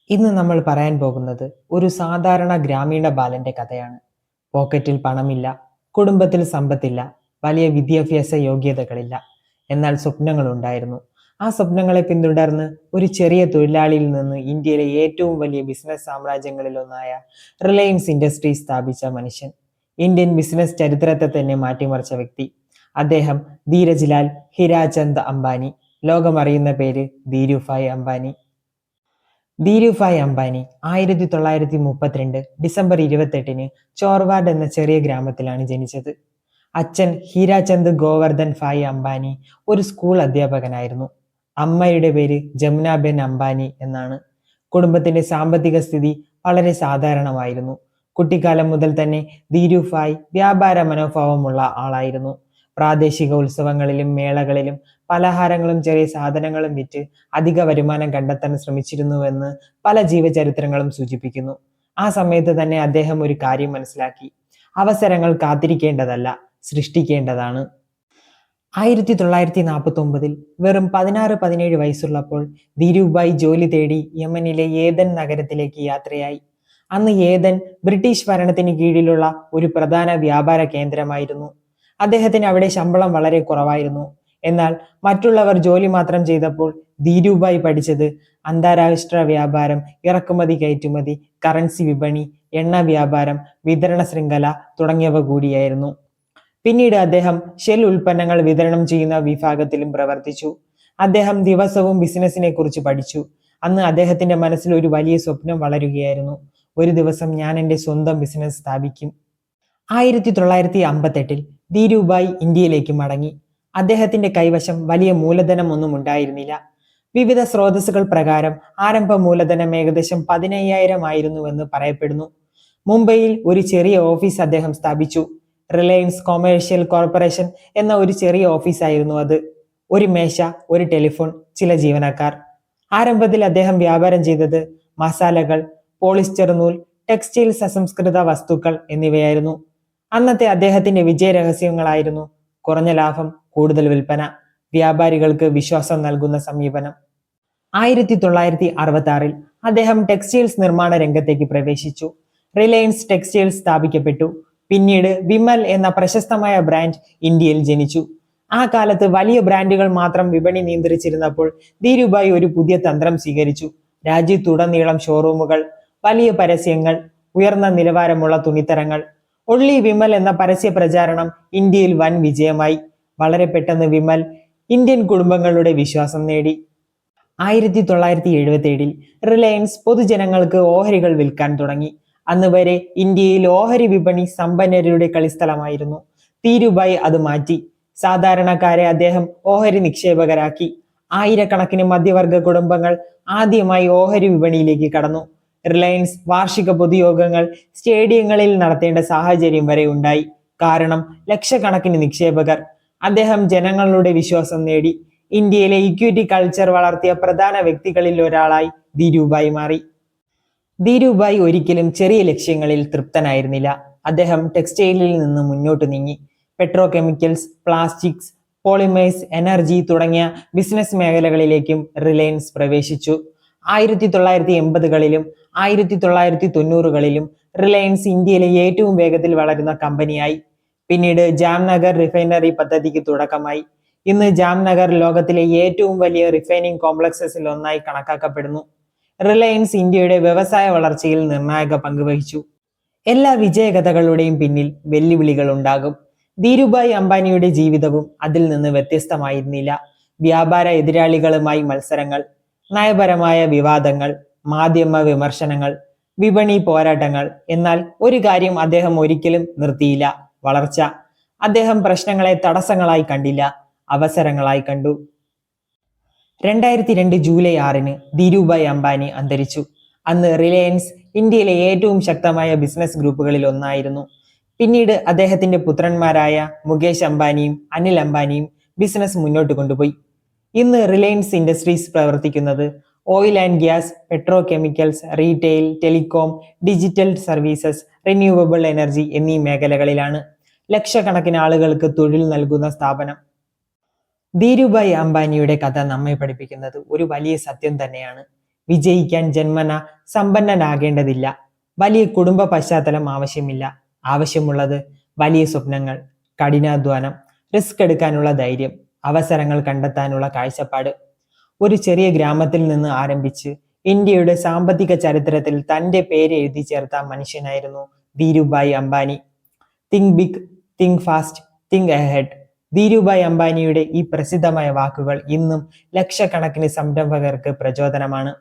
ഇന്ന് നമ്മൾ പറയാൻ പോകുന്നത് ഒരു സാധാരണ ഗ്രാമീണ ബാലന്റെ കഥയാണ്. പോക്കറ്റിൽ പണമില്ല, കുടുംബത്തിൽ സമ്പത്തില്ല, വലിയ വിദ്യാഭ്യാസ യോഗ്യതകളില്ല. എന്നാൽ സ്വപ്നങ്ങളുണ്ടായിരുന്നു. ആ സ്വപ്നങ്ങളെ പിന്തുടർന്ന് ഒരു ചെറിയ തൊഴിലാളിയിൽ നിന്ന് ഇന്ത്യയിലെ ഏറ്റവും വലിയ ബിസിനസ് സാമ്രാജ്യങ്ങളിലൊന്നായ റിലയൻസ് ഇൻഡസ്ട്രീസ് സ്ഥാപിച്ച മനുഷ്യൻ. ഇന്ത്യൻ ബിസിനസ് ചരിത്രത്തെ തന്നെ മാറ്റിമറിച്ച വ്യക്തി. അദ്ദേഹം ധീരജ് ലാൽ ഹിരാചന്ദ് അംബാനി. ലോകമറിയുന്ന പേര് ധീരുഭായ് അംബാനി. ധീരുഭായ് അംബാനി 1932 ഡിസംബർ 28-ന് ചോർവാഡ് എന്ന ചെറിയ ഗ്രാമത്തിലാണ് ജനിച്ചത്. അച്ഛൻ ഹീരാചന്ദ് ഗോവർദ്ധൻ ഭായ് അംബാനി ഒരു സ്കൂൾ അധ്യാപകനായിരുന്നു. അമ്മയുടെ പേര് ജമുനാബെൻ അംബാനി എന്നാണ്. കുടുംബത്തിന്റെ സാമ്പത്തിക സ്ഥിതി വളരെ സാധാരണമായിരുന്നു. കുട്ടിക്കാലം മുതൽ തന്നെ ധീരുഭായ് വ്യാപാര മനോഭാവമുള്ള ആളായിരുന്നു. പ്രാദേശിക ഉത്സവങ്ങളിലും മേളകളിലും പലഹാരങ്ങളും ചെറിയ സാധനങ്ങളും വിറ്റ് അധിക വരുമാനം കണ്ടെത്താൻ ശ്രമിച്ചിരുന്നുവെന്ന് പല ജീവചരിത്രങ്ങളും സൂചിപ്പിക്കുന്നു. ആ സമയത്ത് തന്നെ അദ്ദേഹം ഒരു കാര്യം മനസ്സിലാക്കി: അവസരങ്ങൾ കാത്തിരിക്കേണ്ടതല്ല, സൃഷ്ടിക്കേണ്ടതാണ്. 1949 വെറും 16-17 വയസ്സുള്ളപ്പോൾ ധീരുഭായ് ജോലി തേടി യമനിലെ ഏദൻ നഗരത്തിലേക്ക് യാത്രയായി. അന്ന് ഏദൻ ബ്രിട്ടീഷ് ഭരണത്തിന് കീഴിലുള്ള ഒരു പ്രധാന വ്യാപാര കേന്ദ്രമായിരുന്നു. അദ്ദേഹത്തിന് അവിടെ ശമ്പളം വളരെ കുറവായിരുന്നു. എന്നാൽ മറ്റുള്ളവർ ജോലി മാത്രം ചെയ്തപ്പോൾ ധീരുഭായ് പഠിച്ചത് അന്താരാഷ്ട്ര വ്യാപാരം, ഇറക്കുമതി കയറ്റുമതി, കറൻസി വിപണി, എണ്ണ വ്യാപാരം, വിതരണ ശൃംഖല തുടങ്ങിയവ കൂടിയായിരുന്നു. പിന്നീട് അദ്ദേഹം ഷെൽ ഉൽപ്പന്നങ്ങൾ വിതരണം ചെയ്യുന്ന വിഭാഗത്തിലും പ്രവർത്തിച്ചു. അദ്ദേഹം ദിവസവും ബിസിനസിനെ കുറിച്ച് പഠിച്ചു. അന്ന് അദ്ദേഹത്തിന്റെ മനസ്സിൽ ഒരു വലിയ സ്വപ്നം വളരുകയായിരുന്നു: ഒരു ദിവസം ഞാൻ എൻ്റെ സ്വന്തം ബിസിനസ് സ്ഥാപിക്കും. 1958 ധീരുഭായ് ഇന്ത്യയിലേക്ക് മടങ്ങി. അദ്ദേഹത്തിന്റെ കൈവശം വലിയ മൂലധനമൊന്നും ഉണ്ടായിരുന്നില്ല. വിവിധ സ്രോതസ്സുകൾ പ്രകാരം ആരംഭ മൂലധനം ഏകദേശം 15,000 ആയിരുന്നുവെന്ന് പറയപ്പെടുന്നു. മുംബൈയിൽ ഒരു ചെറിയ ഓഫീസ് അദ്ദേഹം സ്ഥാപിച്ചു. റിലയൻസ് കൊമേഴ്ഷ്യൽ കോർപ്പറേഷൻ എന്ന ഒരു ചെറിയ ഓഫീസായിരുന്നു അത്. ഒരു മേശ, ഒരു ടെലിഫോൺ, ചില ജീവനക്കാർ. ആരംഭത്തിൽ അദ്ദേഹം വ്യാപാരം ചെയ്തത് മസാലകൾ, പോളിസ്റ്റർ നൂൽ, ടെക്സ്റ്റൈൽസ്, അസംസ്കൃത വസ്തുക്കൾ എന്നിവയായിരുന്നു. അന്നത്തെ അദ്ദേഹത്തിന്റെ വിജയ രഹസ്യങ്ങളായിരുന്നു കുറഞ്ഞ ലാഭം, കൂടുതൽ വിൽപ്പന, വ്യാപാരികൾക്ക് വിശ്വാസം നൽകുന്ന സമീപനം. 1966 അദ്ദേഹം ടെക്സ്റ്റൈൽസ് നിർമ്മാണ രംഗത്തേക്ക് പ്രവേശിച്ചു. റിലയൻസ് ടെക്സ്റ്റൈൽസ് സ്ഥാപിക്കപ്പെട്ടു. പിന്നീട് വിമൽ എന്ന പ്രശസ്തമായ ബ്രാൻഡ് ഇന്ത്യയിൽ ജനിച്ചു. ആ കാലത്ത് വലിയ ബ്രാൻഡുകൾ മാത്രം വിപണി നിയന്ത്രിച്ചിരുന്നപ്പോൾ ധീരുഭായ് ഒരു പുതിയ തന്ത്രം സ്വീകരിച്ചു. രാജ്യത്തുടനീളം ഷോറൂമുകൾ, വലിയ പരസ്യങ്ങൾ, ഉയർന്ന നിലവാരമുള്ള തുണിത്തരങ്ങൾ. ഒള്ളി വിമൽ എന്ന പരസ്യ പ്രചാരണം ഇന്ത്യയിൽ വൻ വിജയമായി. വളരെ പെട്ടെന്ന് വിമൽ ഇന്ത്യൻ കുടുംബങ്ങളുടെ വിശ്വാസം നേടി. 1977 റിലയൻസ് പൊതുജനങ്ങൾക്ക് ഓഹരികൾ വിൽക്കാൻ തുടങ്ങി. അന്ന് വരെ ഇന്ത്യയിൽ ഓഹരി വിപണി സമ്പന്നരുടെ കളിസ്ഥലമായിരുന്നു. ധീരുഭായ് അത് മാറ്റി. സാധാരണക്കാരെ അദ്ദേഹം ഓഹരി നിക്ഷേപകരാക്കി. ആയിരക്കണക്കിന് മധ്യവർഗ കുടുംബങ്ങൾ ആദ്യമായി ഓഹരി വിപണിയിലേക്ക് കടന്നു. റിലയൻസ് വാർഷിക പൊതുയോഗങ്ങൾ സ്റ്റേഡിയങ്ങളിൽ നടത്തേണ്ട സാഹചര്യം വരെ ഉണ്ടായി. കാരണം ലക്ഷക്കണക്കിന് നിക്ഷേപകർ. അദ്ദേഹം ജനങ്ങളുടെ വിശ്വാസം നേടി. ഇന്ത്യയിലെ ഇക്വിറ്റി കൾച്ചർ വളർത്തിയ പ്രധാന വ്യക്തികളിൽ ഒരാളായി ധീരുഭായ് മാറി. ധീരുഭായ് ഒരിക്കലും ചെറിയ ലക്ഷ്യങ്ങളിൽ തൃപ്തനായിരുന്നില്ല. അദ്ദേഹം ടെക്സ്റ്റൈലിൽ നിന്ന് മുന്നോട്ട് നീങ്ങി. Petrochemicals, plastics, polymers, energy തുടങ്ങിയ ബിസിനസ് മേഖലകളിലേക്കും റിലയൻസ് പ്രവേശിച്ചു. 1980കളിലും 1990കളിലും റിലയൻസ് ഇന്ത്യയിലെ ഏറ്റവും വേഗത്തിൽ വളരുന്ന കമ്പനിയായി. പിന്നീട് ജാംനഗർ റിഫൈനറി പദ്ധതിക്ക് തുടക്കമായി. ഇന്ന് ജാംനഗർ ലോകത്തിലെ ഏറ്റവും വലിയ റിഫൈനിങ് കോംപ്ലക്സസിൽ ഒന്നായി കണക്കാക്കപ്പെടുന്നു. റിലയൻസ് ഇന്ത്യയുടെ വ്യവസായ വളർച്ചയിൽ നിർണായക പങ്ക് വഹിച്ചു. എല്ലാ വിജയകഥകളുടെയും പിന്നിൽ വെല്ലുവിളികൾ ഉണ്ടാകും. ധീരുഭായ് അംബാനിയുടെ ജീവിതവും അതിൽ നിന്ന് വ്യത്യസ്തമായിരുന്നില്ല. വ്യാപാര എതിരാളികളുമായി മത്സരങ്ങൾ, നയപരമായ വിവാദങ്ങൾ, മാധ്യമ വിമർശനങ്ങൾ, വിപണി പോരാട്ടങ്ങൾ. എന്നാൽ ഒരു കാര്യം അദ്ദേഹം ഒരിക്കലും നിർത്തിയില്ല: വളർച്ച. അദ്ദേഹം പ്രശ്നങ്ങളെ തടസ്സങ്ങളായി കണ്ടില്ല, അവസരങ്ങളായി കണ്ടു. 2002 ജൂലൈ 6-ന് ധീരുഭായ് അംബാനി അന്തരിച്ചു. അന്ന് റിലയൻസ് ഇന്ത്യയിലെ ഏറ്റവും ശക്തമായ ബിസിനസ് ഗ്രൂപ്പുകളിൽ ഒന്നായിരുന്നു. പിന്നീട് അദ്ദേഹത്തിന്റെ പുത്രന്മാരായ മുകേഷ് അംബാനിയും അനിൽ അംബാനിയും ബിസിനസ് മുന്നോട്ട് കൊണ്ടുപോയി. ഇന്ന് റിലയൻസ് ഇൻഡസ്ട്രീസ് പ്രവർത്തിക്കുന്നത് oil and gas, petrochemicals, retail, telecom, digital services, renewable energy എന്നീ മേഖലകളിലാണ്. ലക്ഷക്കണക്കിന് ആളുകൾക്ക് തൊഴിൽ നൽകുന്ന സ്ഥാപനം. ധീരുഭായ് അംബാനിയുടെ കഥ നമ്മെ പഠിപ്പിക്കുന്നത് ഒരു വലിയ സത്യം തന്നെയാണ്: വിജയിക്കാൻ ജന്മന സമ്പന്നനാകേണ്ടതില്ല. വലിയ കുടുംബ പശ്ചാത്തലം ആവശ്യമില്ല. ആവശ്യമുള്ളത് വലിയ സ്വപ്നങ്ങൾ, കഠിനാധ്വാനം, റിസ്ക് എടുക്കാനുള്ള ധൈര്യം, അവസരങ്ങൾ കണ്ടെത്താനുള്ള കാഴ്ചപ്പാട്. ഒരു ചെറിയ ഗ്രാമത്തിൽ നിന്ന് ആരംഭിച്ച് ഇന്ത്യയുടെ സാമ്പത്തിക ചരിത്രത്തിൽ തന്റെ പേര് എഴുതി ചേർത്ത മനുഷ്യനായിരുന്നു Dhirubhai Ambani. Think big, think fast, think ahead. Dhirubhai അംബാനിയുടെ ഈ പ്രസിദ്ധമായ വാക്കുകൾ ഇന്നും ലക്ഷക്കണക്കിന് സംരംഭകർക്ക് പ്രചോദനമാണ്.